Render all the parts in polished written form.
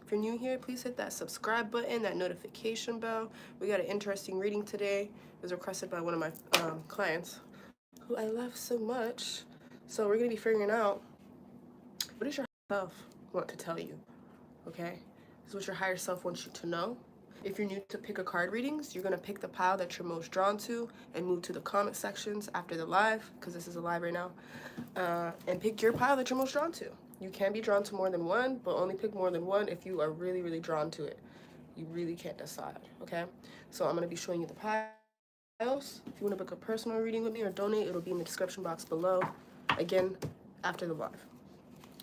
If you're new here, please hit that subscribe button, that notification bell. We got an interesting reading today. It was requested by one of my clients, who I love so much. So we're going to be figuring out, what does your higher self want to tell you? Okay? This is what your higher self wants you to know. If you're new to pick a card readings, you're going to pick the pile that you're most drawn to and move to the comment sections after the live, because this is a live right now, and pick your pile that you're most drawn to. You can be drawn to more than one, but only pick more than one if you are really, really drawn to it. You really can't decide, okay? So I'm going to be showing you the piles. If you want to book a personal reading with me or donate, it'll be in the description box below. Again, after the live.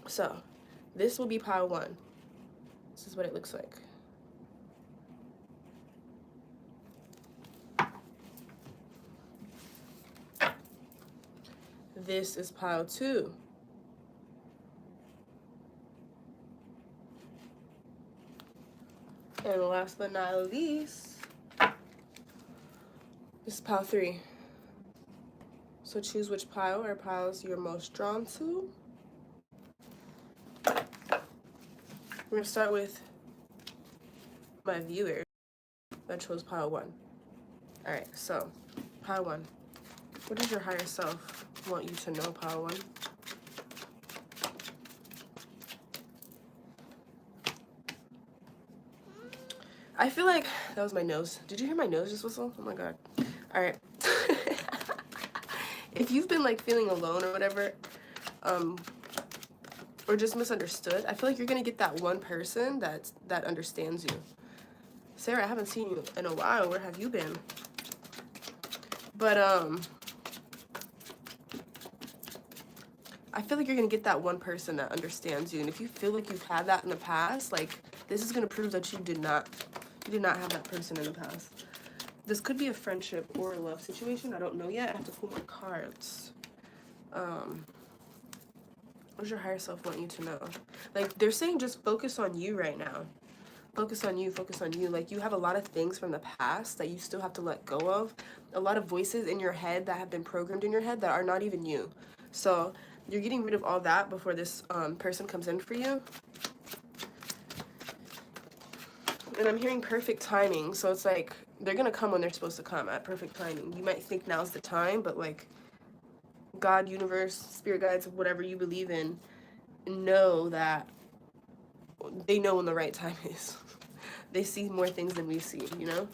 So this will be pile 1. This is what it looks like. This is pile 2. And last but not least, this is pile 3. So choose which pile or piles you're most drawn to. We're going to start with my viewer that chose pile 1. Alright, so pile 1. What does your higher self want you to know, pile 1? I feel like that was my nose. Did you hear my nose just whistle? Oh my god. Alright. If you've been like feeling alone or whatever, or just misunderstood, I feel like you're gonna get that one person that understands you. Sarah, I haven't seen you in a while. Where have you been? But I feel like you're gonna get that one person that understands you. And if you feel like you've had that in the past, like this is gonna prove that you did not have that person in the past. This could be a friendship or a love situation. I don't know yet. I have to pull my cards. What does your higher self want you to know? Like, they're saying just focus on you right now. Focus on you, focus on you. Like, you have a lot of things from the past that you still have to let go of. A lot of voices in your head that have been programmed in your head that are not even you. So you're getting rid of all that before this person comes in for you. And I'm hearing perfect timing. So it's like, they're going to come when they're supposed to come at perfect timing. You might think now's the time, but like, God, universe, spirit guides, whatever you believe in, know that they know when the right time is. They see more things than we see, you know?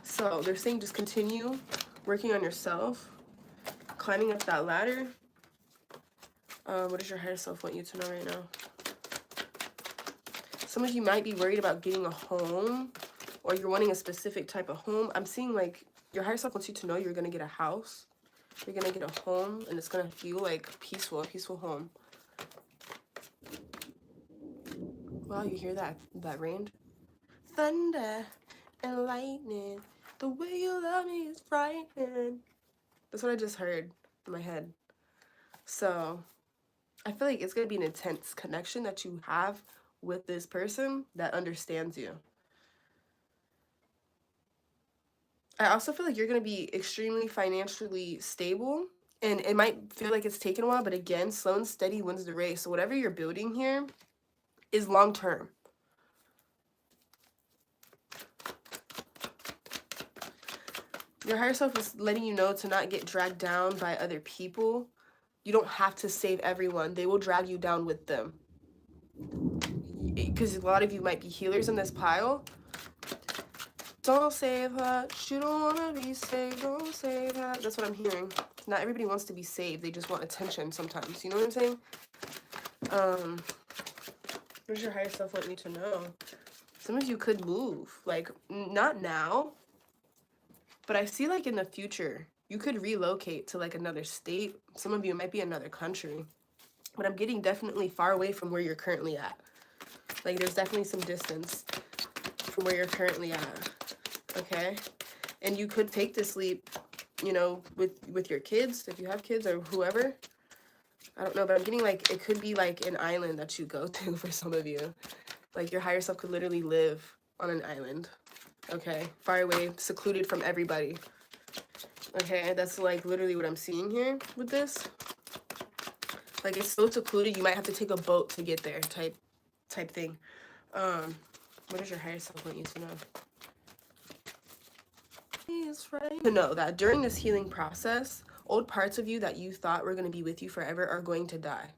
So they're saying just continue working on yourself, climbing up that ladder. What does your higher self want you to know right now? Some of you might be worried about getting a home, or you're wanting a specific type of home. I'm seeing like your higher self wants you to know you're going to get a house. You're going to get a home, and it's going to feel like a peaceful home. Wow, you hear that rain? Thunder and lightning, the way you love me is frightening. That's what I just heard in my head. So I feel like it's going to be an intense connection that you have with this person that understands you. I also feel like you're going to be extremely financially stable, and it might feel like it's taken a while, but again, slow and steady wins the race. So whatever you're building here is long term. Your higher self is letting you know to not get dragged down by other people. You don't have to save everyone. They will drag you down with them. Because a lot of you might be healers in this pile. Don't save her. She don't want to be saved. Don't save her. That's what I'm hearing. Not everybody wants to be saved. They just want attention sometimes. You know what I'm saying? What does your higher self want you to know? Some of you could move. Like, not now. But I see like in the future, you could relocate to like another state. Some of you might be another country. But I'm getting definitely far away from where you're currently at. Like there's definitely some distance from where you're currently at. Okay? And you could take this leap, you know, with your kids, if you have kids or whoever. I don't know, but I'm getting like it could be like an island that you go to for some of you. Like your higher self could literally live on an island. Okay? Far away, secluded from everybody. Okay? That's like literally what I'm seeing here with this. Like it's so secluded, you might have to take a boat to get there type type thing. What does your higher self want you to know? It's right. To know that during this healing process, old parts of you that you thought were going to be with you forever are going to die.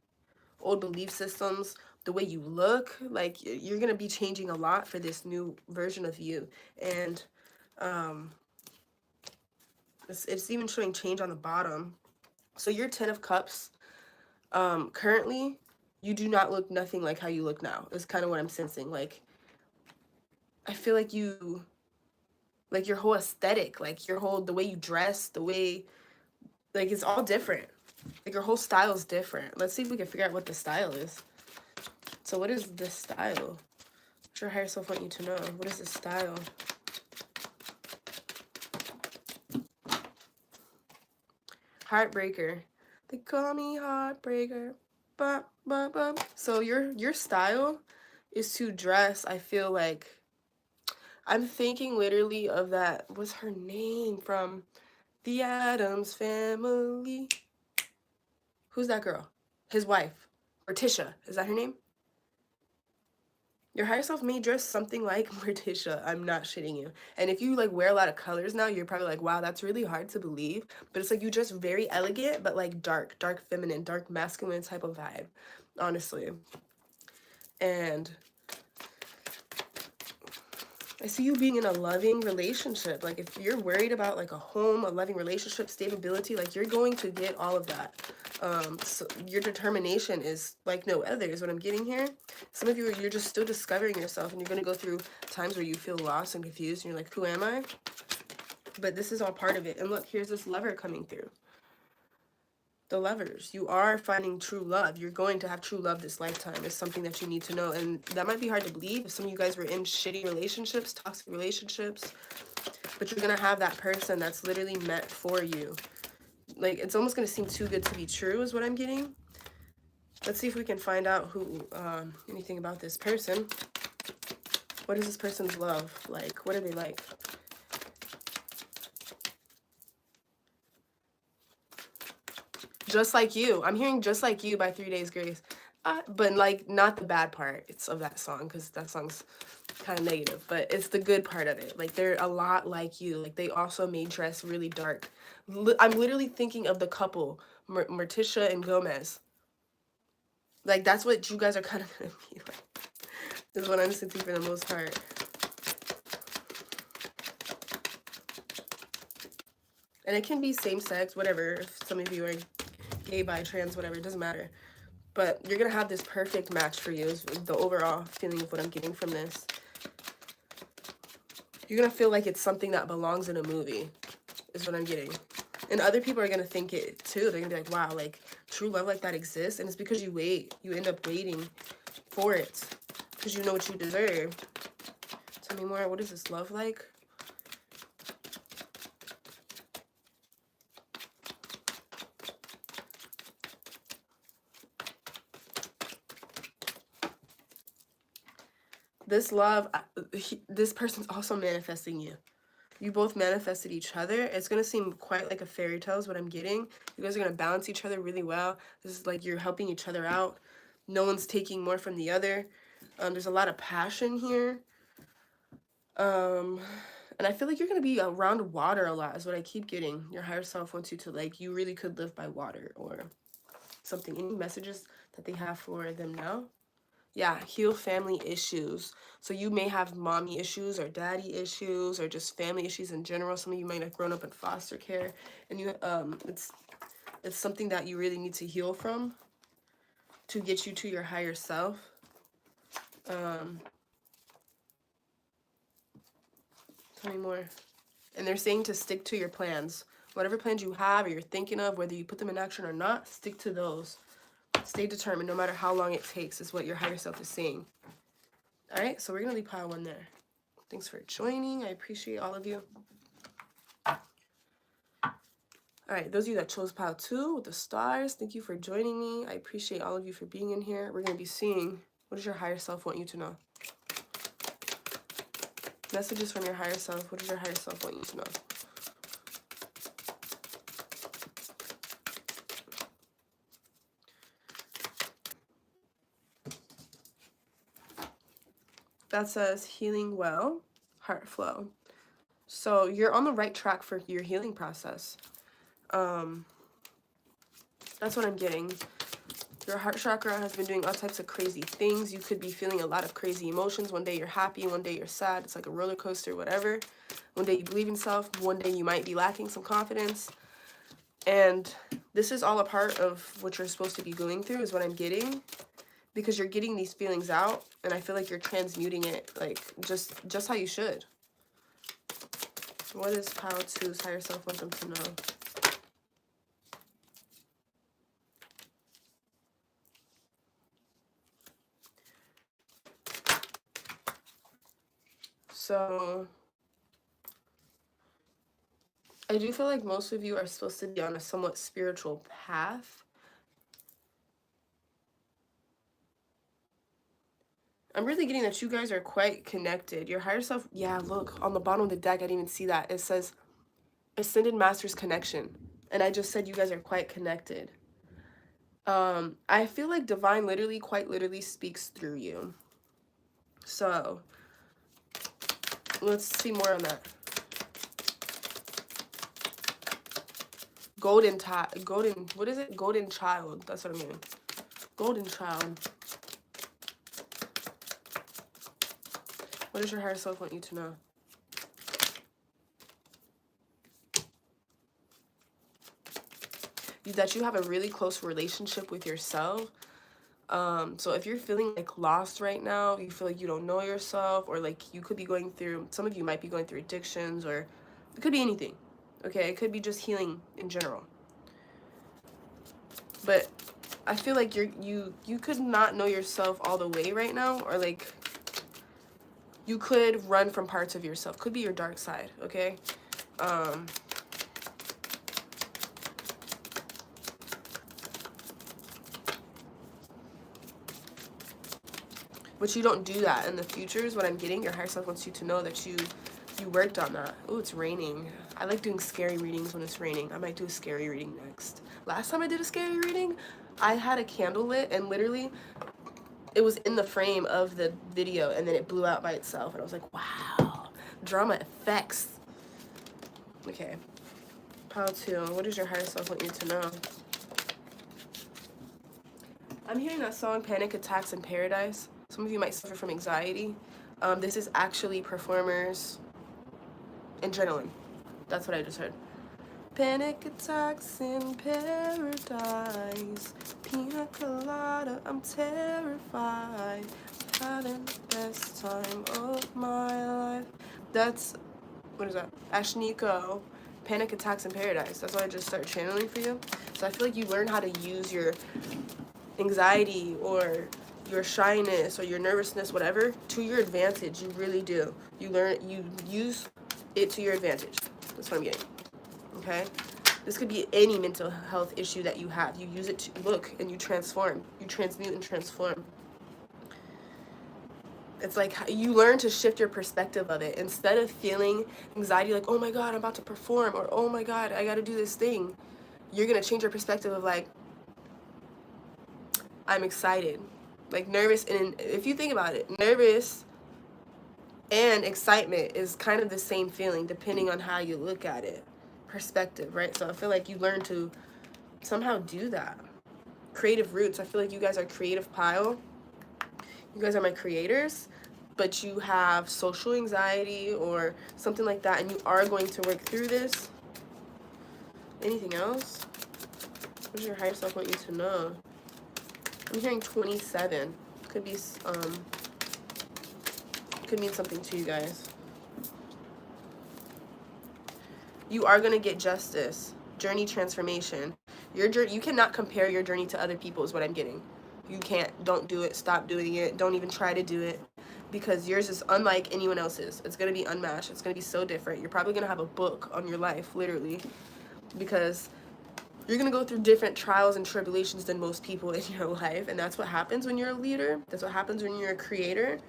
Old belief systems, the way you look, like you're going to be changing a lot for this new version of you. And it's even showing change on the bottom. So your 10 of Cups, currently, you do not look nothing like how you look now. Is kind of what I'm sensing. Like, I feel like you, like your whole aesthetic, like your whole, the way you dress, the way, like it's all different. Like your whole style is different. Let's see if we can figure out what the style is. So what is this style? What your higher self want you to know? What is this style? Heartbreaker. They call me heartbreaker. Ba, ba, ba. So your style is to dress, I feel like, I'm thinking literally of that, what's her name from The Addams Family? Who's that girl? His wife. Morticia. Is that her name? Your higher self may dress something like Morticia. I'm not shitting you. And if you like wear a lot of colors now, you're probably like, wow, that's really hard to believe. But it's like you dress very elegant, but like dark feminine, dark masculine type of vibe, honestly. And I see you being in a loving relationship. Like if you're worried about like a home, a loving relationship, stability, like you're going to get all of that. So your determination is like no other is what I'm getting here. Some of you, you're just still discovering yourself, and you're going to go through times where you feel lost and confused, and you're like, who am I? But this is all part of it. And look, here's this lover coming through. The Lovers. You are finding true love. You're going to have true love this lifetime. It's something that you need to know. And that might be hard to believe if some of you guys were in shitty relationships, toxic relationships. But you're going to have that person that's literally meant for you. Like, it's almost going to seem too good to be true is what I'm getting. Let's see if we can find out who, anything about this person. What is this person's love like? What are they like? Just Like You. I'm hearing Just Like You by 3 Days Grace. But like not the bad part it's of that song, because that song's kind of negative, but it's the good part of it. Like they're a lot like you. Like they also may dress really dark. I'm literally thinking of the couple, Morticia and Gomez. Like that's what you guys are kind of gonna be like. This is what I'm sensing for the most part. And it can be same sex, whatever. If some of you are gay, bi, trans, whatever, it doesn't matter. But you're gonna have this perfect match for you is the overall feeling of what I'm getting from this. You're gonna feel like it's something that belongs in a movie, is what I'm getting. And other people are gonna think it too. They're gonna be like, wow, like true love like that exists. And it's because you wait. You end up waiting for it because you know what you deserve. Tell me more. What is this love like? This love, this person's also manifesting you. You both manifested each other. It's going to seem quite like a fairy tale is what I'm getting. You guys are going to balance each other really well. This is like you're helping each other out. No one's taking more from the other. There's a lot of passion here. And I feel like you're going to be around water a lot is what I keep getting. Your higher self wants you to, like, you really could live by water or something. Any messages that they have for them now? Yeah, heal family issues. So you may have mommy issues or daddy issues or just family issues in general. Some of you might have grown up in foster care, and you it's something that you really need to heal from to get you to your higher self. Tell me more. And they're saying to stick to your plans. Whatever plans you have or you're thinking of, whether you put them in action or not, stick to those. Stay determined no matter how long it takes is what your higher self is saying. All right, so we're going to leave pile 1 there. Thanks for joining. I appreciate all of you. All right, those of you that chose pile 2 with the stars, thank you for joining me. I appreciate all of you for being in here. We're going to be seeing what does your higher self want you to know. Messages from your higher self. What does your higher self want you to know? that says healing well, heart flow. So you're on the right track for your healing process. That's what I'm getting. Your heart chakra has been doing all types of crazy things. You could be feeling a lot of crazy emotions. One day you're happy, one day you're sad. It's like a roller coaster, whatever. One day you believe in yourself, one day you might be lacking some confidence. And this is all a part of what you're supposed to be going through, is what I'm getting. Because you're getting these feelings out, and I feel like you're transmuting it, like, just how you should. What does Pile 2's higher self want them to know? So I do feel like most of you are supposed to be on a somewhat spiritual path. I'm really getting that you guys are quite connected. Your higher self, yeah, look, on the bottom of the deck, I didn't even see that. It says Ascended Masters Connection. And I just said you guys are quite connected. I feel like Divine literally, quite literally speaks through you. So let's see more on that. Golden, what is it? Golden Child. That's what I mean. Golden Child. What does your higher self want you to know? That you have a really close relationship with yourself. So if you're feeling like lost right now, you feel like you don't know yourself, or like you could be going through, some of you might be going through addictions, or it could be anything. Okay, it could be just healing in general. But I feel like you could not know yourself all the way right now, or like you could run from parts of yourself. Could be your dark side, okay? But you don't do that in the future is what I'm getting. Your higher self wants you to know that you worked on that. Oh, it's raining. I like doing scary readings when it's raining. I might do a scary reading next. Last time I did a scary reading, I had a candle lit, and literally it was in the frame of the video, and then it blew out by itself, and I was like, wow, drama effects. Okay, Pile 2, what does your higher self want you to know? I'm hearing that song, Panic Attacks in Paradise. Some of you might suffer from anxiety. This is actually performers' adrenaline. That's what I just heard. Panic attacks in paradise. Pina colada, I'm terrified. Having the best time of my life. That's, what is that? Ashniko, Panic Attacks in Paradise. That's what I just started channeling for you. So I feel like you learn how to use your anxiety or your shyness or your nervousness, whatever, to your advantage. You really do. You use it to your advantage. That's what I'm getting. Okay? This could be any mental health issue that you have. You use it to look, and you transform. You transmute and transform. It's like you learn to shift your perspective of it. Instead of feeling anxiety like, oh my God, I'm about to perform, or oh my God, I got to do this thing, you're going to change your perspective of like, I'm excited. Like nervous, and if you think about it, nervous and excitement is kind of the same feeling depending on how you look at it. Perspective, right? So I feel like you learn to somehow do that. Creative roots. I feel like you guys are creative pile. You guys are my creators, but you have social anxiety or something like that, and you are going to work through this. Anything else? What does your higher self want you to know? I'm hearing 27. Could be, could mean something to you guys. You are going to get justice. Journey transformation. Your journey, you cannot compare your journey to other people is what I'm getting. You can't. Don't do it. Stop doing it. Don't even try to do it. Because yours is unlike anyone else's. It's going to be unmatched. It's going to be so different. You're probably going to have a book on your life, literally. Because you're going to go through different trials and tribulations than most people in your life. And that's what happens when you're a leader. That's what happens when you're a creator.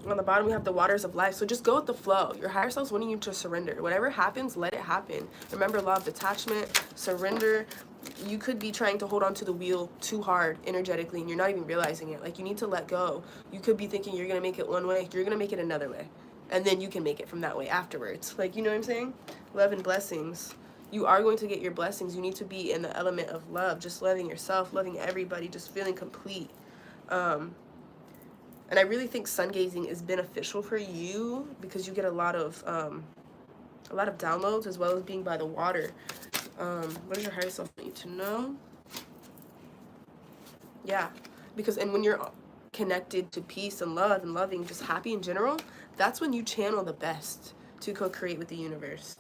On the bottom, we have the waters of life. So just go with the flow. Your higher self's wanting you to surrender. Whatever happens, let it happen. Remember, law of detachment, surrender. you could be trying to hold on to the wheel too hard energetically, and you're not even realizing it. Like, you need to let go. You could be thinking you're gonna make it one way, you're gonna make it another way, and then you can make it from that way afterwards. Like, you know what I'm saying? Love and blessings. You are going to get your blessings. You need to be in the element of love, just loving yourself, loving everybody, just feeling complete. And I really think sun gazing is beneficial for you because you get a lot of downloads, as well as being by the water. What does your higher self need to know? Yeah, because, and when you're connected to peace and love and loving, just happy in general, that's when you channel the best to co-create with the universe.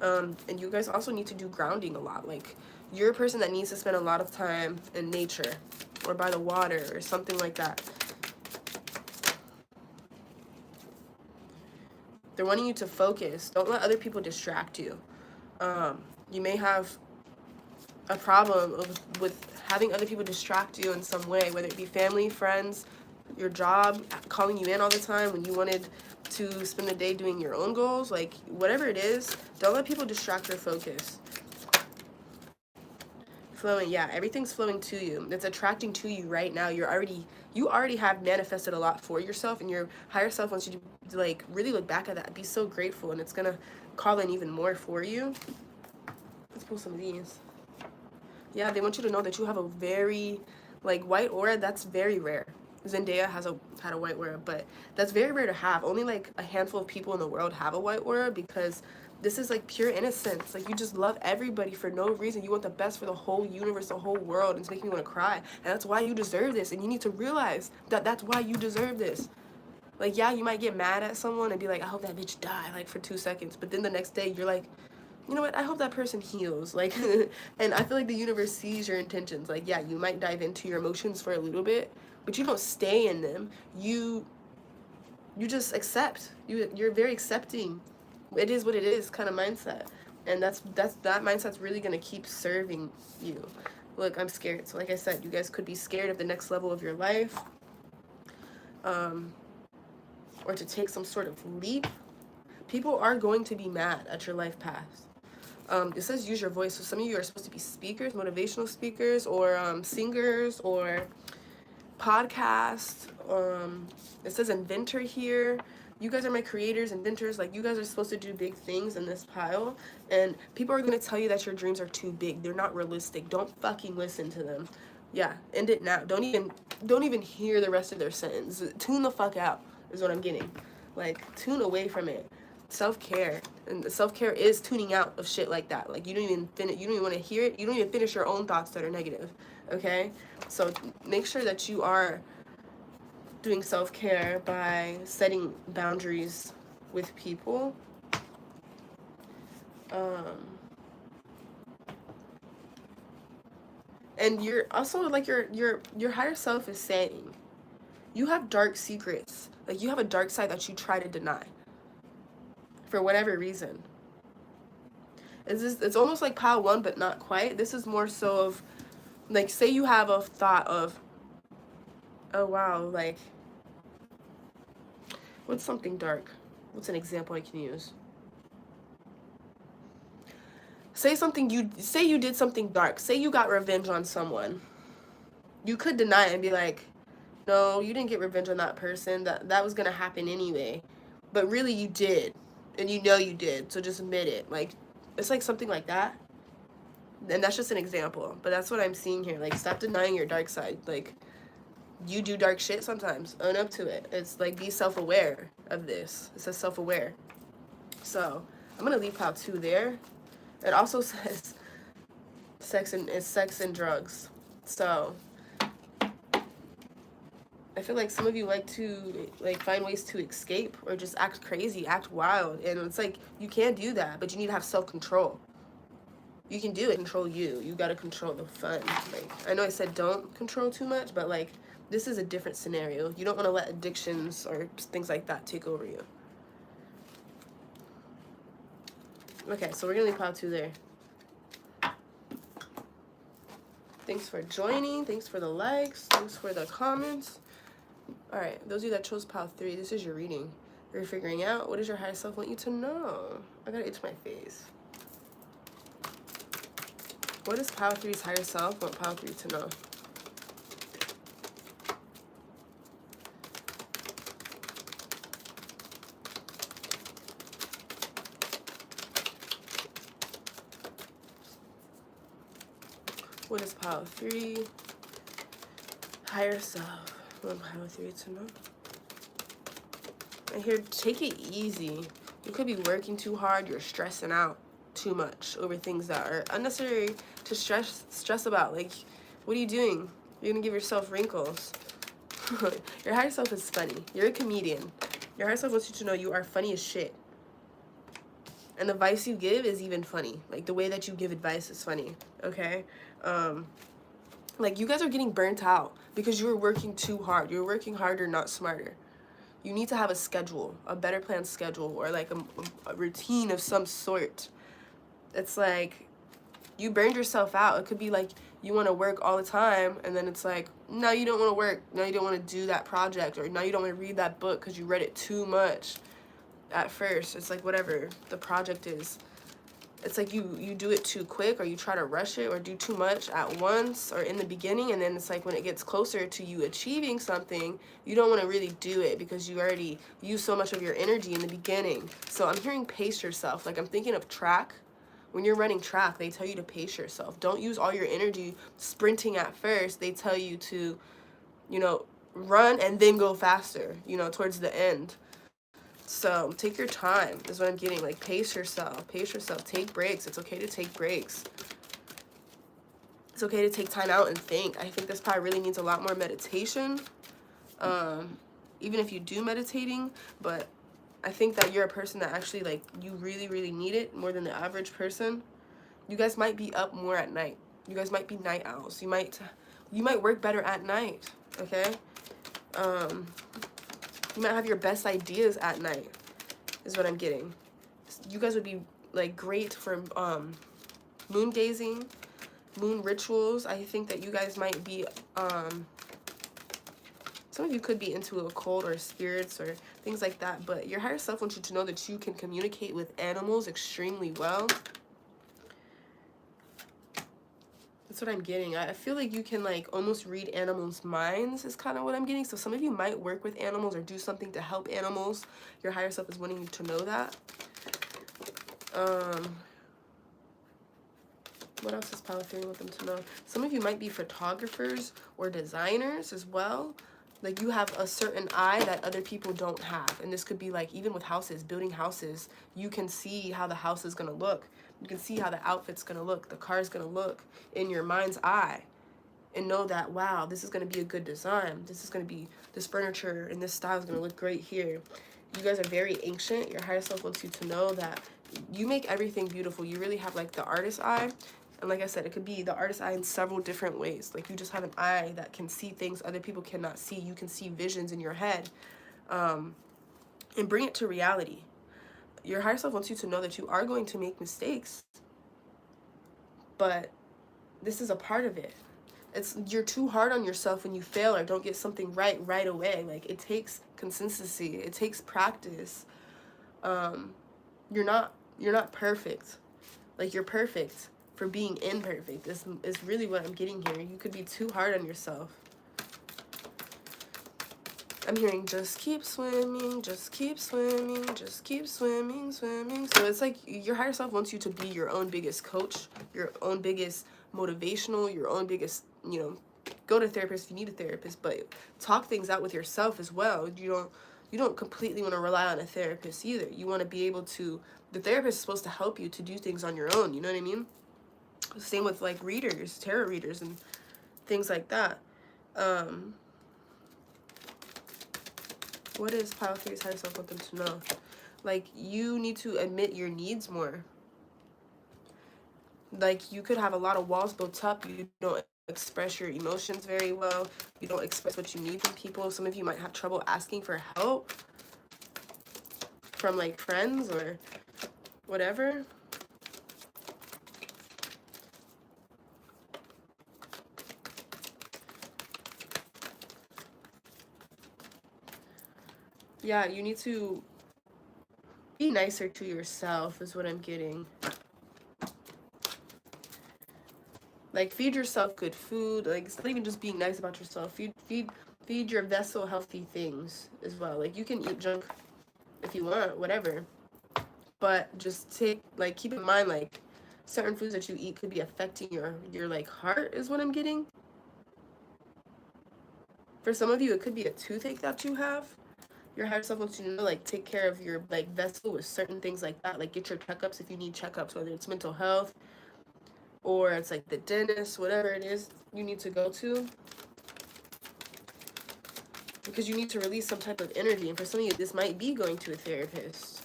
And you guys also need to do grounding a lot. Like, you're a person that needs to spend a lot of time in nature or by the water or something like that. They're wanting you to focus. Don't let other people distract you. You may have a problem with having other people distract you in some way, whether it be family, friends, your job, calling you in all the time when you wanted to spend the day doing your own goals. Like, whatever it is, don't let people distract your focus. Flowing, yeah, everything's flowing to you. It's attracting to you right now. You already have manifested a lot for yourself, and your higher self wants you to, like, really look back at that, be so grateful, and it's gonna call in even more for you. Let's pull some of these. Yeah, they want you to know that you have a very, like, white aura. That's very rare. Zendaya had a white aura, but that's very rare to have. Only like a handful of people in the world have a white aura, because this is like pure innocence. Like, you just love everybody for no reason. You want the best for the whole universe, the whole world, and it's making me want to cry. And that's why you deserve this, and you need to realize that that's why you deserve this. Like, yeah, you might get mad at someone and be like, I hope that bitch die, like, for 2 seconds, but then the next day you're like, you know what, I hope that person heals. Like, and I feel like the universe sees your intentions. Like, yeah, you might dive into your emotions for a little bit, but you don't stay in them. You just accept. You're very accepting. It is what it is kind of mindset. And that mindset's really going to keep serving you. Look, I'm scared. So like I said, you guys could be scared of the next level of your life, or to take some sort of leap. People are going to be mad at your life path. It says use your voice. So some of you are supposed to be speakers, motivational speakers, or singers, or podcasts. It says inventor here. You guys are my creators, inventors. Like, you guys are supposed to do big things in this pile, and people are going to tell you that your dreams are too big. They're not realistic. Don't fucking listen to them. Yeah, end it now. Don't even hear the rest of their sentence. Tune the fuck out is what I'm getting. Like, tune away from it. Self-care, and self-care is tuning out of shit like that. Like, you don't even want to hear it. You don't even finish your own thoughts that are negative. Okay, so make sure that you are doing self-care by setting boundaries with people. And you're also, like, your higher self is saying you have dark secrets. Like, you have a dark side that you try to deny for whatever reason. It's almost like pile 1, but not quite. This is more so of, like, say you have a thought of, oh wow, like, what's something dark? What's an example I can use? Say you did something dark. Say you got revenge on someone. You could deny it and be like, no, you didn't get revenge on that person. That was gonna happen anyway. But really you did. And you know you did. So just admit it. Like, it's like something like that. And that's just an example. But that's what I'm seeing here. Like, stop denying your dark side. Like, you do dark shit sometimes. Own up to it. It's like, be self-aware of this. It says self-aware. So I'm gonna leave pile 2 there. It also says sex and drugs. So I feel like some of you like to, like, find ways to escape or just act crazy, act wild. And it's like, you can't do that, but you need to have self-control. You can do it. Control you. You got to control the fun. Like, I know I said don't control too much, but, like, this is a different scenario. You don't want to let addictions or things like that take over you. Okay, so we're going to leave pile 2 there. Thanks for joining. Thanks for the likes. Thanks for the comments. All right, those of you that chose pile 3, this is your reading. You're figuring out, what does your higher self want you to know? I got to itch my face. What is Pile 3's higher self want Pile 3 to know? What is Pile 3 higher self want Pile 3 to know? And here, take it easy. You could be working too hard. You're stressing out too much over things that are unnecessary to stress about. Like, what are you doing? You're gonna give yourself wrinkles. Your higher self is funny. You're a comedian. Your higher self wants you to know you are funny as shit. And the advice you give is even funny. Like, the way that you give advice is funny, okay? Like, you guys are getting burnt out because you're working too hard. You're working harder, not smarter. You need to have a schedule, a better planned schedule, or like a routine of some sort. It's like you burned yourself out. It could be like you want to work all the time, and then it's like, no, you don't want to work. No, you don't want to do that project, or no, you don't want to read that book because you read it too much at first. It's like whatever the project is. It's like you do it too quick, or you try to rush it, or do too much at once or in the beginning, and then it's like when it gets closer to you achieving something, you don't want to really do it because you already used so much of your energy in the beginning. So I'm hearing pace yourself. Like, I'm thinking of track. When you're running track, they tell you to pace yourself. Don't use all your energy sprinting at first. They tell you to, you know, run and then go faster, you know, towards the end. So take your time is what I'm getting. Like, pace yourself, take breaks. It's okay to take breaks. It's okay to take time out and think. I think this probably really needs a lot more meditation, even if you do meditating. But I think that you're a person that actually, like, you really, really need it more than the average person. You guys might be up more at night. You guys might be night owls. You might work better at night, okay? You might have your best ideas at night, is what I'm getting. You guys would be, like, great for moon gazing, moon rituals. I think that you guys might be, some of you could be into occult or spirits or things like that, but your higher self wants you to know that you can communicate with animals extremely well. That's what I'm getting. I feel like you can, like, almost read animals' minds is kind of what I'm getting. So some of you might work with animals or do something to help animals. Your higher self is wanting you to know that. What else is Pile 3 want them to know? Some of you might be photographers or designers as well. Like, you have a certain eye that other people don't have. And this could be, like, even with houses, building houses, you can see how the house is going to look. You can see how the outfit's going to look, the car's going to look in your mind's eye. And know that, wow, this is going to be a good design. This is going to be, this furniture and this style is going to look great here. You guys are very ancient. Your higher self wants you to know that you make everything beautiful. You really have, like, the artist eye. And like I said, it could be the artist eye in several different ways. Like, you just have an eye that can see things other people cannot see. You can see visions in your head, and bring it to reality. Your higher self wants you to know that you are going to make mistakes, but this is a part of it. You're too hard on yourself when you fail or don't get something right away. Like, it takes consistency. It takes practice. You're not perfect. Like, you're perfect for being imperfect. This is really what I'm getting here. You could be too hard on yourself. I'm hearing just keep swimming, just keep swimming, just keep swimming, swimming. So it's like your higher self wants you to be your own biggest coach, your own biggest motivational, your own biggest, you know, go to a therapist if you need a therapist, but talk things out with yourself as well. You don't completely want to rely on a therapist either. You want to be able to, the therapist is supposed to help you to do things on your own, you know what I mean? Same with, like, readers, tarot readers and things like that. What is Pile 3's higher self want them to know? Like, you need to admit your needs more. Like, you could have a lot of walls built up. You don't express your emotions very well. You don't express what you need from people. Some of you might have trouble asking for help from, like, friends or whatever. Yeah, you need to be nicer to yourself is what I'm getting. Like, feed yourself good food. Like, it's not even just being nice about yourself. Feed your vessel healthy things as well. Like, you can eat junk if you want, whatever. But just keep in mind, like, certain foods that you eat could be affecting your like, heart, is what I'm getting. For some of you, it could be a toothache that you have. Your higher self wants you to know, like, take care of your, like, vessel with certain things like that. Like, get your checkups if you need checkups, whether it's mental health or it's, like, the dentist, whatever it is you need to go to. Because you need to release some type of energy. And for some of you, this might be going to a therapist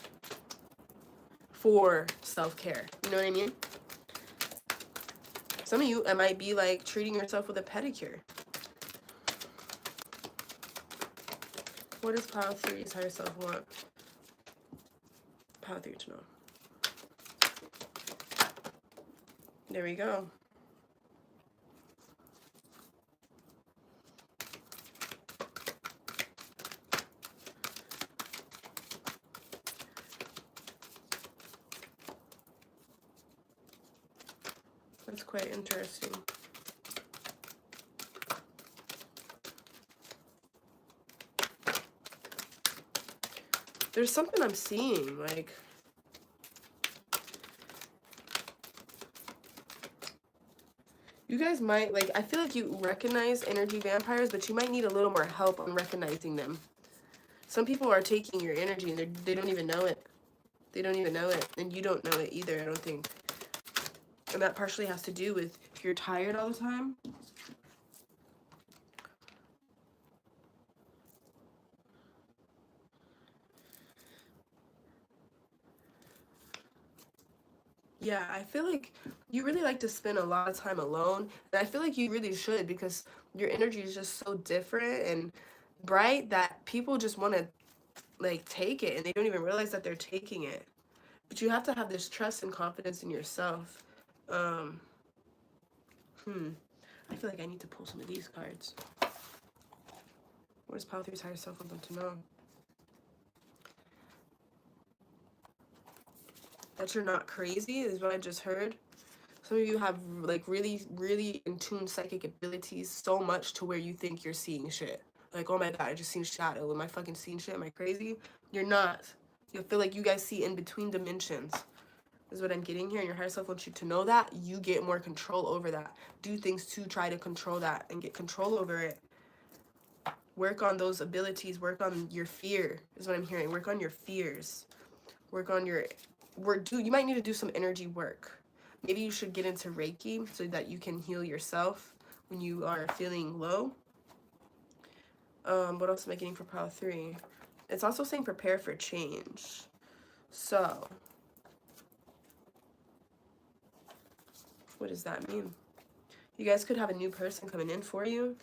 for self-care. You know what I mean? Some of you, it might be, like, treating yourself with a pedicure. What does Pile 3's higher self want? Pile 3 to know. There we go. That's quite interesting. There's something I'm seeing, like, you guys might, like, I feel like you recognize energy vampires, but you might need a little more help on recognizing them. Some people are taking your energy and they don't even know it. They don't even know it, and you don't know it either, I don't think. And that partially has to do with if you're tired all the time. Yeah, I feel like you really like to spend a lot of time alone, and I feel like you really should, because your energy is just so different and bright that people just want to, like, take it, and they don't even realize that they're taking it. But you have to have this trust and confidence in yourself. I feel like I need to pull some of these cards. What does Pile 3's higher self want them to know? That you're not crazy is what I just heard. Some of you have, like, really, really in tune psychic abilities so much to where you think you're seeing shit. Like, oh my god, I just seen shadow. Am I fucking seeing shit? Am I crazy? You're not. You feel like you guys see in between dimensions, is what I'm getting here. And your higher self wants you to know that. You get more control over that. Do things to try to control that and get control over it. Work on those abilities. Work on your fear, is what I'm hearing. Work on your fears. Work on your... you might need to do some energy work. Maybe you should get into Reiki so that you can heal yourself when you are feeling low. What else am I getting for Pile 3? It's also saying prepare for change. So, what does that mean? You guys could have a new person coming in for you.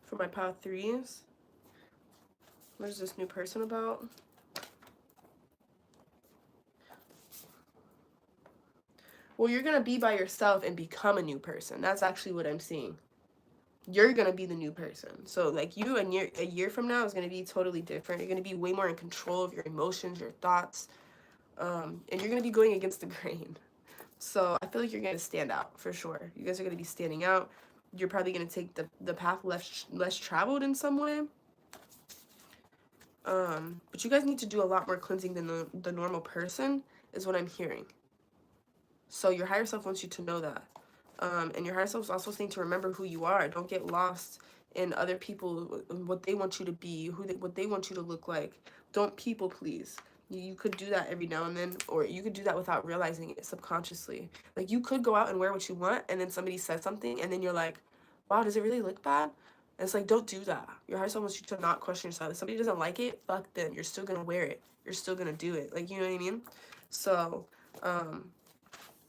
For my Pile 3s. What is this new person about? Well, you're going to be by yourself and become a new person. That's actually what I'm seeing. You're going to be the new person. So, like, you a year from now is going to be totally different. You're going to be way more in control of your emotions, your thoughts. And you're going to be going against the grain. So, I feel like you're going to stand out for sure. You guys are going to be standing out. You're probably going to take the path less traveled in some way. But you guys need to do a lot more cleansing than the normal person, is what I'm hearing. So your higher self wants you to know that. And your higher self is also saying to remember who you are. Don't get lost in other people, what they want you to be, what they want you to look like. Don't people please. You could do that every now and then, or you could do that without realizing it subconsciously. Like, you could go out and wear what you want, and then somebody says something, and then you're like, wow, does it really look bad? And it's like, don't do that. Your higher self wants you to not question yourself. If somebody doesn't like it, fuck them. You're still gonna wear it. You're still gonna do it. Like, you know what I mean? So,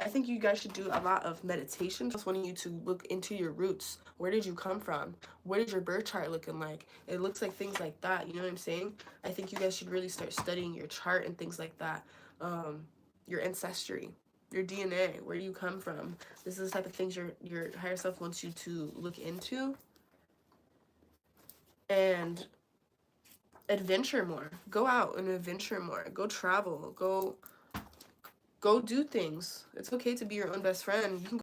I think you guys should do a lot of meditation. Just wanting you to look into your roots. Where did you come from? What is your birth chart looking like? It looks like things like that. You know what I'm saying? I think you guys should really start studying your chart and things like that. Your ancestry, your DNA. Where do you come from? This is the type of things your higher self wants you to look into. And adventure more. Go out and adventure more. Go travel. Go do things. It's okay to be your own best friend. You can